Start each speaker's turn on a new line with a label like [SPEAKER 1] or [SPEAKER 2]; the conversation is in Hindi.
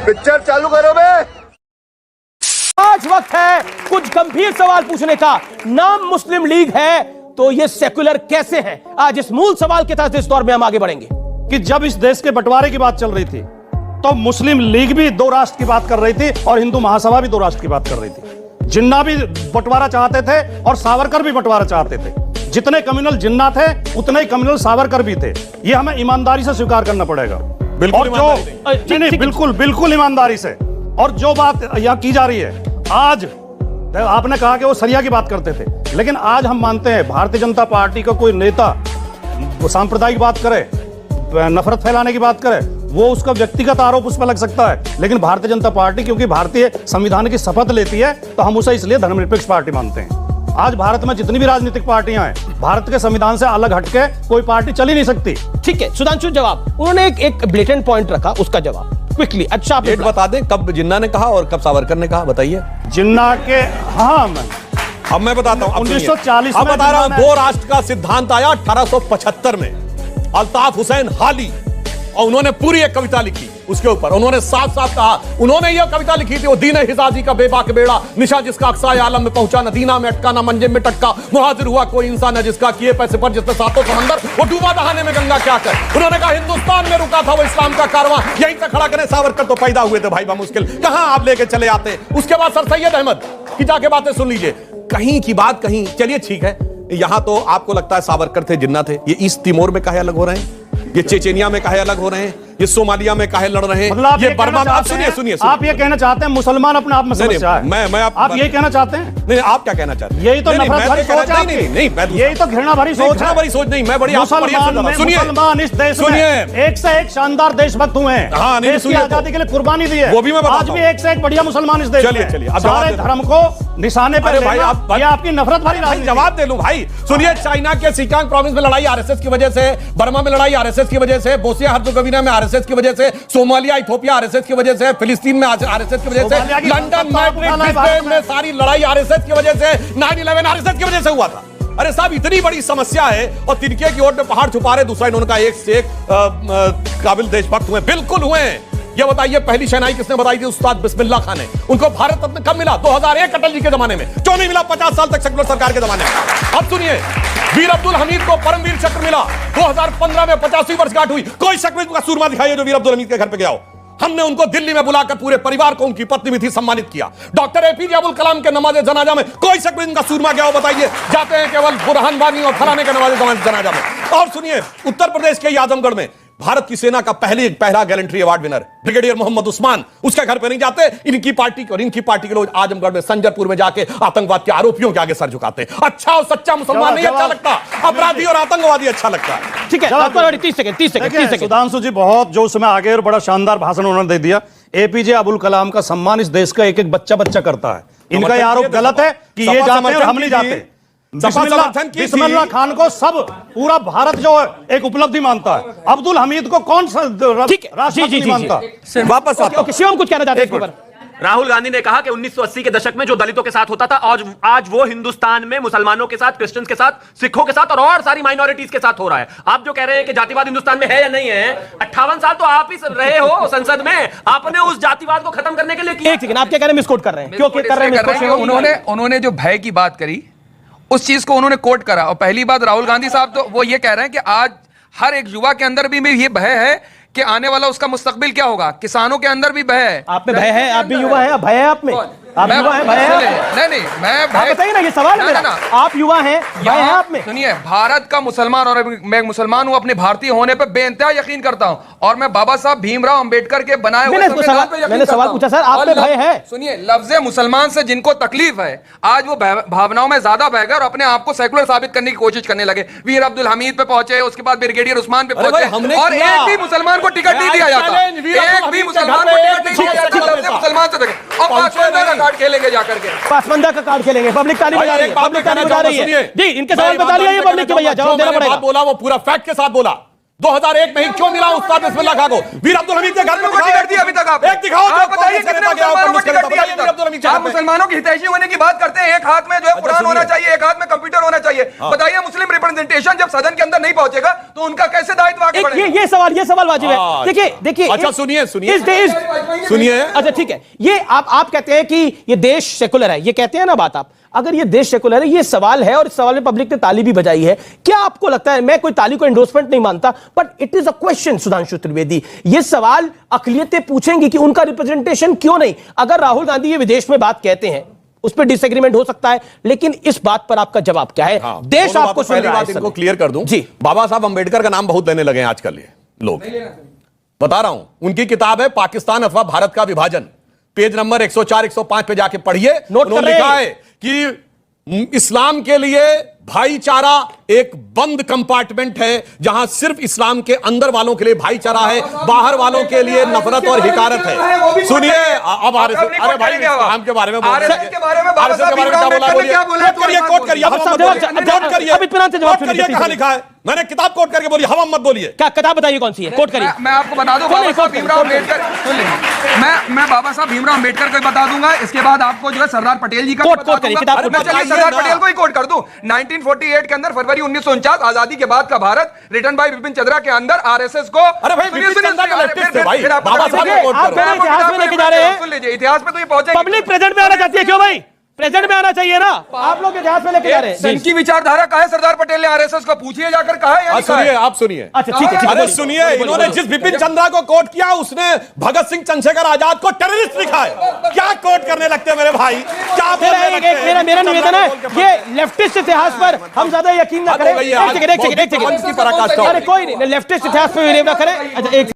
[SPEAKER 1] पिक्चर चालू करो बे।
[SPEAKER 2] आज वक्त है कुछ गंभीर सवाल पूछने का। नाम मुस्लिम लीग है तो ये सेकुलर कैसे है? आज इस मूल सवाल के तहत इस दौर में हम आगे बढ़ेंगे
[SPEAKER 3] कि जब इस देश के बंटवारे की बात चल रही थी तो मुस्लिम लीग भी दो राष्ट्र की बात कर रही थी और हिंदू महासभा भी दो राष्ट्र की बात कर रही थी। जिन्ना भी बंटवारा चाहते थे और सावरकर भी बंटवारा चाहते थे। जितने कम्युनल जिन्ना थे उतने ही कम्युनल सावरकर भी थे। ये हमें ईमानदारी से स्वीकार करना पड़ेगा।
[SPEAKER 4] बिल्कुल
[SPEAKER 3] बिल्कुल बिल्कुल ईमानदारी से। और जो बात यहाँ की जा रही है, आज आपने कहा कि वो सरिया की बात करते थे, लेकिन आज हम मानते हैं भारतीय जनता पार्टी का कोई नेता सांप्रदायिक बात करे, नफरत फैलाने की बात करे, वो उसका व्यक्तिगत आरोप उस पर लग सकता है, लेकिन भारतीय जनता पार्टी क्योंकि भारतीय संविधान की शपथ लेती है तो हम उसे इसलिए धर्मनिरपेक्ष पार्टी मानते हैं। आज भारत में जितनी भी राजनीतिक पार्टियां हैं, भारत के संविधान से अलग हटके कोई पार्टी चल ही नहीं सकती।
[SPEAKER 2] ठीक है सुधांशु, जवाब उन्होंने एक ब्लेटेंट पॉइंट रखा, उसका जवाब क्विकली। अच्छा आप
[SPEAKER 4] डेट बता दें कब जिन्ना ने कहा और कब सावरकर ने कहा, बताइए।
[SPEAKER 3] जिन्ना के
[SPEAKER 4] अब मैं बताता हूं
[SPEAKER 3] 1940
[SPEAKER 4] में बता रहा हूं। दो राष्ट्र का सिद्धांत आया 1875 में, अल्ताफ हुसैन हाली, और उन्होंने पूरी एक कविता लिखी उसके ऊपर। उन्होंने साफ साफ कहा, उन्होंने यह कविता लिखी थी, वो दीन हिजाजी का बेबाक बेड़ा, निशा जिसका अक्साए आलम में पहुंचा, न दीना में अटका न मंजिल में टटका, मुहाजिर हुआ कोई इंसान न जिसका किए पैसे पर जिसने सातों समंदर, वो डूबा दहाने में गंगा क्या कर। उन्होंने कहा हिंदुस्तान में रुका था वो इस्लाम का कारवां, यहीं से खड़ा करें सावरकर तो पैदा हुए थे भाई बामुश्किल, कहां आप लेके चले आते। उसके बाद सर सैयद अहमद की जाके बातें सुन लीजिए, कहीं की बात कहीं। चलिए ठीक है, यहां तो आपको लगता है सावरकर थे, जिन्ना थे। ये ईस्ट तिमोर में काहे अलग हो रहे हैं, ये चेचेनिया में काहे अलग हो रहे हैं, ये सोमालिया में काहे लड़ रहे हैं,
[SPEAKER 3] मतलब
[SPEAKER 4] ये बर्मा में। सुनिए
[SPEAKER 3] आप ये कहना चाहते हैं मुसलमान अपने आप में समस्या है?
[SPEAKER 4] मैं
[SPEAKER 3] आप यही कहना चाहते हैं?
[SPEAKER 4] नहीं, आप क्या कहना चाहते हैं?
[SPEAKER 3] यही तो नफरत भरी सोच है।
[SPEAKER 4] नहीं,
[SPEAKER 3] यही तो घृणा भरी सोच नहीं,
[SPEAKER 4] मैं बड़ी
[SPEAKER 3] मुसलमान इस देश में एक से एक शानदार देशभक्त हुए हैं।
[SPEAKER 4] हाँ,
[SPEAKER 3] देश की आजादी के लिए कुर्बानी दी है,
[SPEAKER 4] वो भी मैं बताता हूं।
[SPEAKER 3] आज भी एक से एक बढ़िया मुसलमान इस देश में।
[SPEAKER 4] चलिए
[SPEAKER 3] सारे धर्म को निशाने पर लेना, ये आपकी नफरत भरी राजनीति।
[SPEAKER 4] जवाब दे लूं भाई। सुनिए, चाइना के सिकांग प्रोविंस में लड़ाई आरएसएस की वजह से, बर्मा में लड़ाई आरएसएस की वजह से, बोस्निया हर्ज़ेगोविना में आरएसएस की वजह से, सोमालिया इथियोपिया आरएसएस की वजह से, फिलिस्तीन में आरएसएस की वजह से, लंदन मैड्रिड में सारी लड़ाई आरएसएस की वजह से, 9/11 आरएसएस की वजह से हुआ था। अरे साहब, इतनी बड़ी समस्या है और तिनके की ओर में पहाड़ छुपा रहे। दूसरा, इन्होंने कहा एक से एक काबिल देशभक्त हुए। बिल्कुल हुए। ये बताइए पहली शहनाई किसने बताई थी? उस्ताद बिस्मिल्लाह खान ने। उनको भारत रत्न कब मिला? 2001 अटल जी के जमाने में। क्यों नहीं मिला 50 साल तक सेकुलर सरकार के जमाने में? अब सुनिए, वीर अब्दुल हमीद को परमवीर चक्र मिला 2015 में, 85वीं वर्षगांठ हुई। कोई शख्स का सूरमा दिखाइए जो वीर अब्दुल हमीद के घर पे गया हो। हमने उनको दिल्ली में बुलाकर पूरे परिवार को, उनकी पत्नी भी थी, सम्मानित किया। डॉक्टर एपीजे अब्दुल कलाम के नमाज़े जनाजा में कोई शख्स इनका सूरमा गया हो? बताइए। जाते हैं केवल बुरहान वानी और फलाने के नमाज़े जनाजा में। और सुनिए, उत्तर प्रदेश के आजमगढ़ में भारत की सेना का पहला gallantry award winner brigadier Mohammad Usman, उसके घर पे नहीं जाते। इनकी पार्टी के लोग आजमगढ़ में संजरपुर में जाके आतंकवाद के आरोपियों के आगे सर झुकाते हैं। अच्छा और सच्चा मुसलमान नहीं अच्छा लगता, अपराधी और आतंकवादी अच्छा लगता है।
[SPEAKER 2] ठीक है, 30 सेकंड।
[SPEAKER 3] सुधांशु जी बहुत जोश में आगे और बड़ा शानदार भाषण उन्होंने दे दिया। एपीजे अब्दुल कलाम का सम्मान इस देश का एक एक बच्चा करता है। इनका यह आरोप गलत है कि ये जाते हैं और हम नहीं जाते। बिस्मिल्लाह खान को सब पूरा भारत जो एक उपलब्धि मानता है, अब्दुल हमीद को कौन सा राष्ट्रपति मानता?
[SPEAKER 4] वापस
[SPEAKER 2] शिवम कुछ कहना चाहते हैं?
[SPEAKER 5] राहुल गांधी ने कहा कि 1980 के दशक में जो दलितों के साथ होता था, आज वो हिंदुस्तान में मुसलमानों के साथ, क्रिश्चियंस के साथ, सिखों के साथ और सारी माइनॉरिटीज के साथ हो रहा है। आप जो कह रहे हैं कि जातिवाद हिंदुस्तान में है या नहीं है, 58 साल तो आप ही रहे हो संसद में, आपने उस जातिवाद को खत्म करने के लिए किया।
[SPEAKER 2] एक सेकंड, आप क्या कह रहे हैं? मिसकोट कर रहे हैं। क्यों कर रहे हैं?
[SPEAKER 6] उन्होंने जो भय की बात करी उस चीज को उन्होंने कोट करा। और पहली बात, राहुल गांधी साहब तो वो ये कह रहे हैं कि आज हर एक युवा के अंदर भी ये भय है कि आने वाला उसका मुस्तकबिल क्या होगा। किसानों के अंदर भी भय है।
[SPEAKER 2] आप में भय है? आप भी युवा है, भय है आप में? आप युवा है, भय है?
[SPEAKER 6] नहीं, मैं भय
[SPEAKER 2] बताइए ना, ये सवाल है ना। आप युवा हैं, भय है आप में?
[SPEAKER 6] सुनिए, भारत का मुसलमान और मैं मुसलमान हूं, अपने भारतीय होने पे बेइंतहा यकीन करता हूं और मैं बाबा साहब भीमराव अंबेडकर के बनाए हुए संविधान पे यकीन करता हूं।
[SPEAKER 2] सवाल पूछा सर, आप में भय है?
[SPEAKER 6] सुनिए, लफ्ज़ मुसलमान से जिनको तकलीफ है, आज वो भावनाओं में ज्यादा बह गए और अपने आप को सेकुलर साबित करने की कोशिश करने लगे। वीर अब्दुल हमीद पे पहुंचे, उसके बाद ब्रिगेडियर उस्मान पे पहुंचे और एक भी मुसलमान को टिकट नहीं दिया जाता। एक भी मुसलमान को टिकट नहीं दिया जाता। मुसलमान से और पासवान का कार्ड खेलेंगे जाकर के,
[SPEAKER 2] पासवानदा का कार्ड खेलेंगे। पब्लिक ताली बजा रही है, पब्लिक ताली बजा रही है। जी, इनके सवाल बता दिया ये पब्लिक की, भैया जवाब देना पड़ेगा।
[SPEAKER 4] बोला वो पूरा फैक्ट के साथ बोला। 2001 में ही क्यों मिला उस्ताद बिस्मिल्लाह खान को? वीर अब्दुल हमीद के घर में
[SPEAKER 6] टिकट दिया अभी तक? आप
[SPEAKER 4] एक दिखाओ जो
[SPEAKER 6] बताइए कितने मुसलमानों को टिकट दिया? आप मुसलमानों की हितैषी होने की बात करते हैं, एक हाथ में जो है कुरान होना चाहिए, एक हाथ में कंप्यूटर होना चाहिए। बताइए, मुस्लिम रिप्रेजेंटेशन जब सदन के अंदर नहीं पहुंचेगा तो उनका कैसे दायित्व आगे बढ़ेगा?
[SPEAKER 2] ये सवाल वाजिब है। देखिए
[SPEAKER 4] अच्छा सुनिए
[SPEAKER 2] सुनिए। अच्छा ठीक है, ये आप कहते हैं कि ये देश सेकुलर है, ये कहते हैं ना बात आप। अगर ये देश सेकुलर है, ये सवाल है और इस सवाल में पब्लिक ने ताली भी बजाई है। क्या आपको लगता है, मैं कोई ताली को एंडोर्समेंट नहीं मानता, but it is a question Sudhanshu Trivedi, ये सवाल अकलियतें पूछेंगी कि उनका रिप्रेजेंटेशन क्यों नहीं? अगर राहुल गांधी ये विदेश में बात कहते हैं, उस पर डिसएग्रीमेंट हो सकता है, लेकिन इस बात पर आपका जवाब क्या है?
[SPEAKER 4] हाँ,
[SPEAKER 2] देश आपको सुन रहा है।
[SPEAKER 4] बात इनको क्लियर कर दूं
[SPEAKER 2] जी।
[SPEAKER 4] बाबा साहब अंबेडकर का नाम बहुत लेने लगे हैं आजकल ये लोग, बता रहा हूं। उनकी किताब है पाकिस्तान अथवा भारत का विभाजन, पेज नंबर 104 105 पे जाके पढ़िए। उन्होंने लिखा है कि इस्लाम के लिए भाईचारा एक बंद कंपार्टमेंट है, जहां सिर्फ इस्लाम के अंदर वालों के लिए भाईचारा है, बाहर वालों के लिए नफरत और हिकारत है। सुनिए अब आरएसएस, अरे भाई इस्लाम के बारे में बोल रहे हैं,
[SPEAKER 6] के बारे में
[SPEAKER 4] आरएसएस के बारे में क्या बोला? कोट करिए, कहां लिखा है? मैंने किताब कोट करके बोली, हम मत बोलिए।
[SPEAKER 2] क्या किताब बताइए कौन सी है? कोट करिए।
[SPEAKER 6] मैं आपको बता दूं, बाबा साहब भीमराव अम्बेडकर, सुन लीजिए, मैं बाबा साहब भीमराव अम्बेडकर को बता दूंगा, इसके बाद आपको जो है सरदार पटेल जी का
[SPEAKER 2] कोट करिए किताब।
[SPEAKER 6] मैं चलिए सरदार पटेल को ही कोट कर दूं। 1948 के अंदर फरवरी 1949 आजादी के बाद का भारत, रिटन बाय बिपिन चंद्रा के अंदर आरएसएस को,
[SPEAKER 4] अरे भाई बिपिन चंद्रा का लेफ्टिस्ट है भाई, बाबा साहब को कोट
[SPEAKER 2] आप
[SPEAKER 4] करो।
[SPEAKER 2] इतिहास में लेके जा रहे हैं।
[SPEAKER 6] सुन लीजिए, इतिहास में तो ये पहुंचे।
[SPEAKER 2] पब्लिक प्रेजेंट में आना चाहती है, क्यों भाई? प्रेजेंट में आना चाहिए ना। आप लोग इतिहास में लेके जा रहे हैं।
[SPEAKER 6] सन की विचारधारा कहा है सरदार पटेल ने आरएसएस को? पूछिए जाकर, कहा है या नहीं कहा है?
[SPEAKER 4] सुनिए, आप सुनिए।
[SPEAKER 2] अच्छा ठीक है।
[SPEAKER 4] अरे सुनिए, इन्होंने जिस बिपिन चंद्रा को कोट किया, उसने भगत सिंह चंद्रशेखर आजाद को टेररिस्ट लिखा है। क्या कोट करने लगते हैं मेरे भाई? क्या
[SPEAKER 2] मेरा निवेदन है, ये लेफ्टिस्ट इतिहास पर हम ज्यादा यकीन ना करें।
[SPEAKER 4] अरे कोई नहीं,
[SPEAKER 2] लेफ्टिस्ट इतिहास पर बिलीव ना करें। अच्छा एक